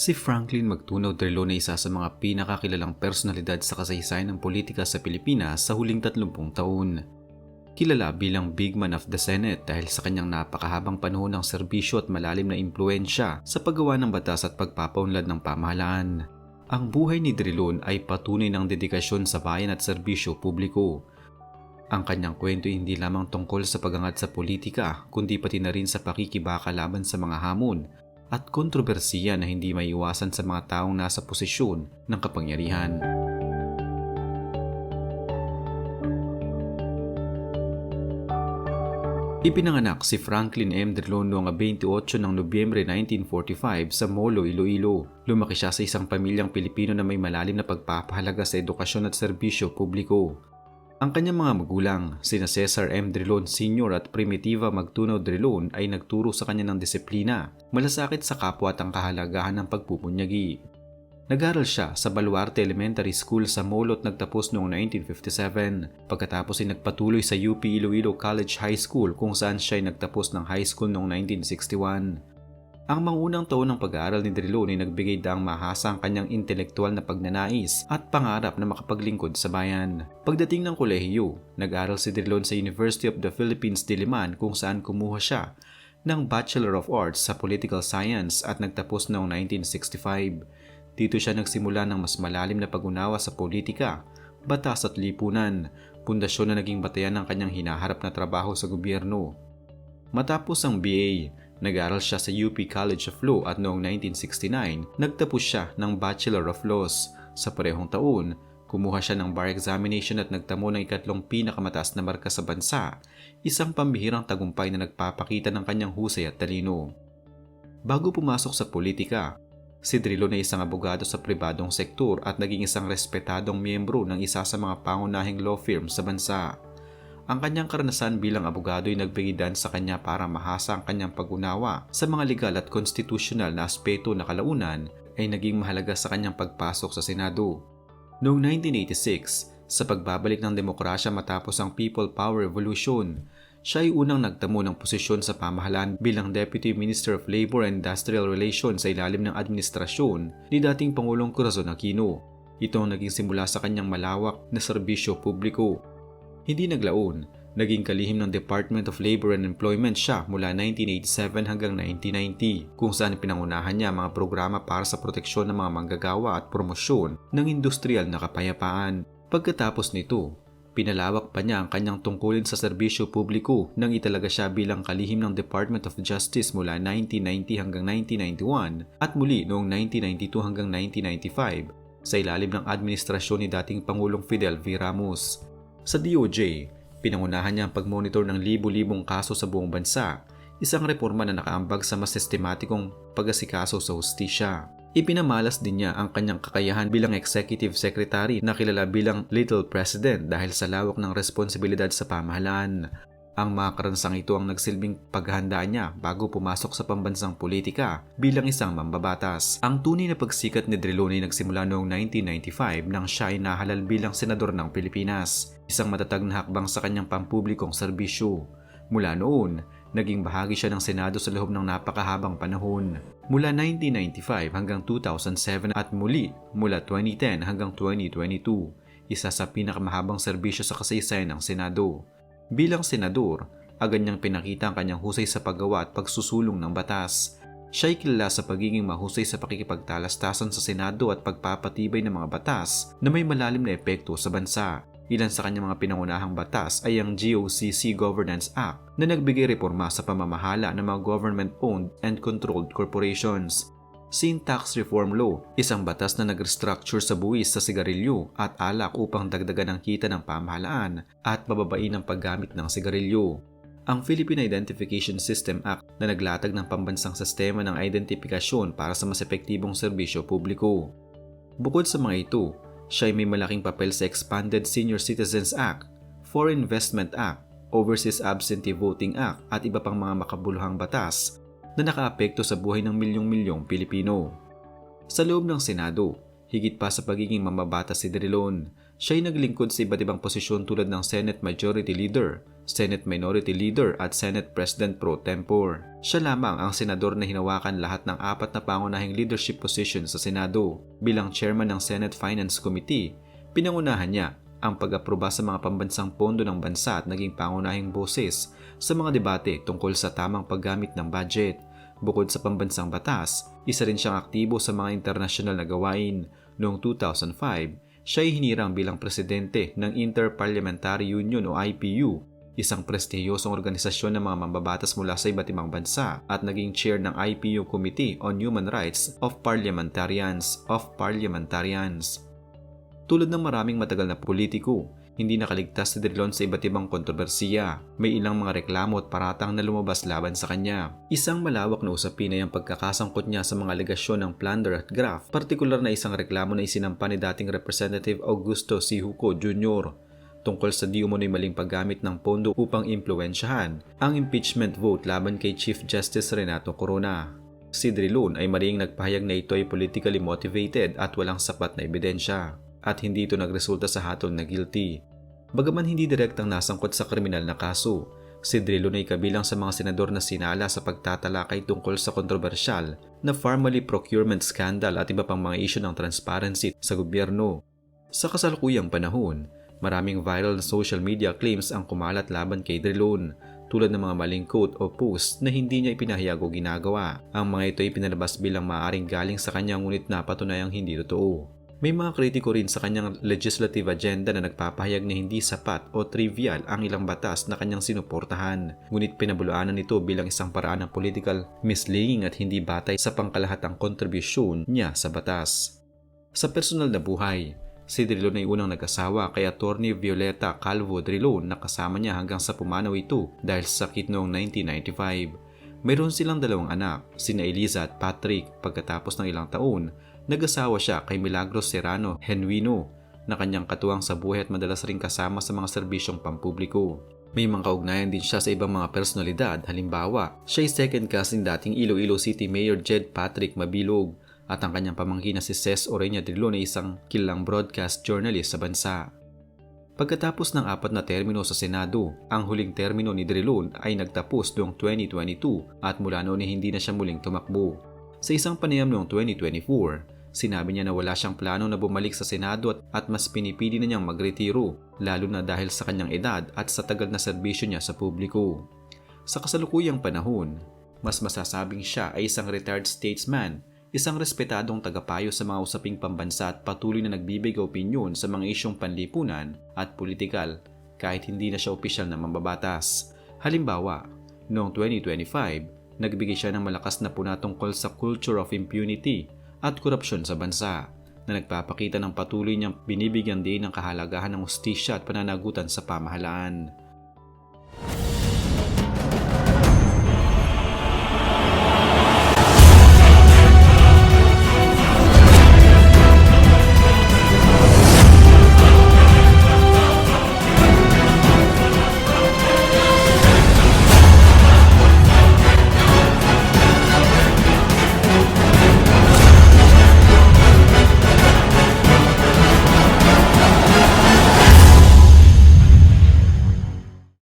Si Franklin Magtunaw Drilon ay isa sa mga pinakakilalang personalidad sa kasaysayan ng politika sa Pilipinas sa huling 30 taon. Kilala bilang Big Man of the Senate dahil sa kanyang napakahabang panahon ng serbisyo at malalim na impluensya sa paggawa ng batas at pagpapaunlad ng pamahalaan. Ang buhay ni Drilon ay patunay ng dedikasyon sa bayan at serbisyo publiko. Ang kanyang kwento ay hindi lamang tungkol sa pagangat sa politika, kundi pati na rin sa pakikibaka laban sa mga hamon at kontrobersiya na hindi maiiwasan sa mga taong nasa posisyon ng kapangyarihan. Ipinanganak si Franklin M. Drilon noong 28 ng Nobyembre 1945 sa Molo, Iloilo. Lumaki siya sa isang pamilyang Pilipino na may malalim na pagpapahalaga sa edukasyon at serbisyo publiko. Ang kanyang mga magulang, sina Cesar M. Drilon Sr. at Primitiva Magtunaw Drilon ay nagturo sa kanya ng disiplina, malasakit sa kapwa at ang kahalagahan ng pagpupunyagi. Nag-aral siya sa Baluarte Elementary School sa Molo at nagtapos noong 1957. Pagkatapos ay nagpatuloy sa UP Iloilo College High School kung saan siya ay nagtapos ng high school noong 1961. Ang mangunang taon ng pag-aaral ni Drilon ay nagbigay daang mahasa ang kanyang intelektual na pagnanais at pangarap na makapaglingkod sa bayan. Pagdating ng kolehiyo, nag-aral si Drilon sa University of the Philippines, Diliman kung saan kumuha siya ng Bachelor of Arts sa Political Science at nagtapos noong 1965. Dito siya nagsimula ng mas malalim na pag-unawa sa politika, batas at lipunan, pundasyon na naging batayan ng kanyang hinaharap na trabaho sa gobyerno. Matapos ang BA, nag-aral siya sa UP College of Law at noong 1969, nagtapos siya ng Bachelor of Laws. Sa parehong taon, kumuha siya ng bar examination at nagtamo ng ikatlong pinakamataas na marka sa bansa, isang pambihirang tagumpay na nagpapakita ng kanyang husay at talino. Bago pumasok sa politika, si Drilon ay isang abogado sa pribadong sektor at naging isang respetadong miyembro ng isa sa mga pangunahing law firm sa bansa. Ang kanyang karanasan bilang abogado ay nagbigay daan sa kanya para mahasa ang kanyang pag-unawa sa mga legal at konstitusyonal na aspeto na kalaunan ay naging mahalaga sa kanyang pagpasok sa Senado. Noong 1986, sa pagbabalik ng demokrasya matapos ang People Power Revolution, siya ay unang nagtamo ng posisyon sa pamahalaan bilang Deputy Minister of Labor and Industrial Relations sa ilalim ng administrasyon ni dating Pangulong Corazon Aquino. Ito ang naging simula sa kanyang malawak na serbisyo publiko. Hindi naglaon, naging kalihim ng Department of Labor and Employment siya mula 1987 hanggang 1990 kung saan pinangunahan niya mga programa para sa proteksyon ng mga manggagawa at promosyon ng industrial na kapayapaan. Pagkatapos nito, pinalawak pa niya ang kanyang tungkulin sa serbisyo publiko nang italaga siya bilang kalihim ng Department of Justice mula 1990 hanggang 1991 at muli noong 1992 hanggang 1995 sa ilalim ng administrasyon ni dating Pangulong Fidel V. Ramos. Sa DOJ, pinangunahan niya ang pagmonitor ng libu-libong kaso sa buong bansa, isang reforma na nakaambag sa mas sistematikong pag-asikaso sa hustisya. Ipinamalas din niya ang kanyang kakayahan bilang executive secretary na kilala bilang Little President dahil sa lawak ng responsibilidad sa pamahalaan. Ang mga karansang ito ang nagsilbing paghahanda niya bago pumasok sa pambansang politika bilang isang mambabatas. Ang tunay na pagsikat ni Drilon ay nagsimula noong 1995 nang siya ay nahalal bilang senador ng Pilipinas, isang matatag na hakbang sa kanyang pampublikong serbisyo. Mula noon, naging bahagi siya ng Senado sa loob ng napakahabang panahon. Mula 1995 hanggang 2007 at muli mula 2010 hanggang 2022, isa sa pinakamahabang serbisyo sa kasaysayan ng Senado. Bilang senador, agad niyang pinakita ang kanyang husay sa paggawa at pagsusulong ng batas. Siya ay kilala sa pagiging mahusay sa pakikipagtalastasan sa Senado at pagpapatibay ng mga batas na may malalim na epekto sa bansa. Ilan sa kanyang mga pinangunahang batas ay ang GOCC Governance Act na nagbigay reforma sa pamamahala ng mga government-owned and controlled corporations. Sin Tax Reform Law, isang batas na nag-restructure sa buwis sa sigarilyo at alak upang dagdagan ang kita ng pamahalaan at bababain ang paggamit ng sigarilyo. Ang Philippine Identification System Act na naglatag ng pambansang sistema ng identifikasyon para sa mas epektibong serbisyo publiko. Bukod sa mga ito, siya ay may malaking papel sa Expanded Senior Citizens Act, Foreign Investment Act, Overseas Absentee Voting Act at iba pang mga makabuluhang batas na nakaapekto sa buhay ng milyong-milyong Pilipino. Sa loob ng Senado, Higit pa sa pagiging mambabatas si Drilon, siya ay naglingkod sa iba't ibang posisyon tulad ng Senate Majority Leader, Senate Minority Leader at Senate President Pro Tempore. Siya lamang ang senador na hinawakan lahat ng 4 na pangunahing leadership position sa Senado. Bilang chairman ng Senate Finance Committee, pinangunahan niya ang pag-aproba sa mga pambansang pondo ng bansa at naging pangunahing boses sa mga debate tungkol sa tamang paggamit ng budget. Bukod sa pambansang batas, isa rin siyang aktibo sa mga internasyonal na gawain. Noong 2005, siya ay hinirang bilang presidente ng Inter-Parliamentary Union o IPU, isang prestihiyosong organisasyon ng mga mambabatas mula sa iba't ibang bansa, at naging chair ng IPU Committee on Human Rights of Parliamentarians. Tulad ng maraming matagal na politiko, hindi nakaligtas si Drilon sa iba't ibang kontrobersiya. May ilang mga reklamo at paratang na lumabas laban sa kanya. Isang malawak na usapin ay ang pagkakasangkot niya sa mga alegasyon ng plunder at graft, partikular na isang reklamo na isinampa ni dating Representative Augusto C. Juco Jr. tungkol sa di umano'y maling paggamit ng pondo upang impluwensyahan ang impeachment vote laban kay Chief Justice Renato Corona. Si Drilon ay maring nagpahayag na ito ay politically motivated at walang sapat na ebidensya, at hindi ito nagresulta sa hatol na guilty. Bagaman hindi direktang nasangkot sa kriminal na kaso, si Drilon ay kabilang sa mga senador na sinala sa pagtatalakay tungkol sa kontrobersyal na Pharmaly procurement scandal at iba pang mga isyu ng transparency sa gobyerno. Sa kasalukuyang panahon, maraming viral na social media claims ang kumalat laban kay Drilon, tulad ng mga maling quote o post na hindi niya ipinahayag o ginagawa. Ang mga ito ay pinalabas bilang maaaring galing sa kanya ngunit napatunayang hindi totoo. May mga kritiko rin sa kanyang legislative agenda na nagpapahayag na hindi sapat o trivial ang ilang batas na kanyang sinuportahan, ngunit pinabulaanan nito bilang isang paraan ng political misleading at hindi batay sa pangkalahatang kontribusyon niya sa batas. Sa personal na buhay, si Drilon ay unang nag-asawa kay Attorney Violeta Calvo Drilon na kasama niya hanggang sa pumanaw ito dahil sa sakit noong 1995. Mayroon silang 2 anak, sina Eliza at Patrick. Pagkatapos ng ilang taon, nag-asawa siya kay Milagros Serrano Genuino na kanyang katuwang sa buhay at madalas ring kasama sa mga serbisyong pampubliko. May mga kaugnayan din siya sa ibang mga personalidad, halimbawa, siya ay second cousin dating Iloilo City Mayor Jed Patrick Mabilog, at ang kanyang pamangkin na si Ces Oreña Drilon ay isang kilalang broadcast journalist sa bansa. Pagkatapos ng 4 na termino sa Senado, ang huling termino ni Drilon ay nagtapos noong 2022 at mula noon ay hindi na siya muling tumakbo. Sa isang panayam noong 2024, sinabi niya na wala siyang plano na bumalik sa Senado at mas pinipili na niyang magretiro, lalo na dahil sa kanyang edad at sa tagal na serbisyo niya sa publiko. Sa kasalukuyang panahon, mas masasabing siya ay isang retired statesman, isang respetadong tagapayo sa mga usaping pambansa at patuloy na nagbibigay opinyon sa mga isyong panlipunan at politikal kahit hindi na siya opisyal na mambabatas. Halimbawa, noong 2025, nagbigay siya ng malakas na puna tungkol sa culture of impunity at korupsyon sa bansa na nagpapakita ng patuloy niyang binibigyan din ng kahalagahan ng hustisya at pananagutan sa pamahalaan.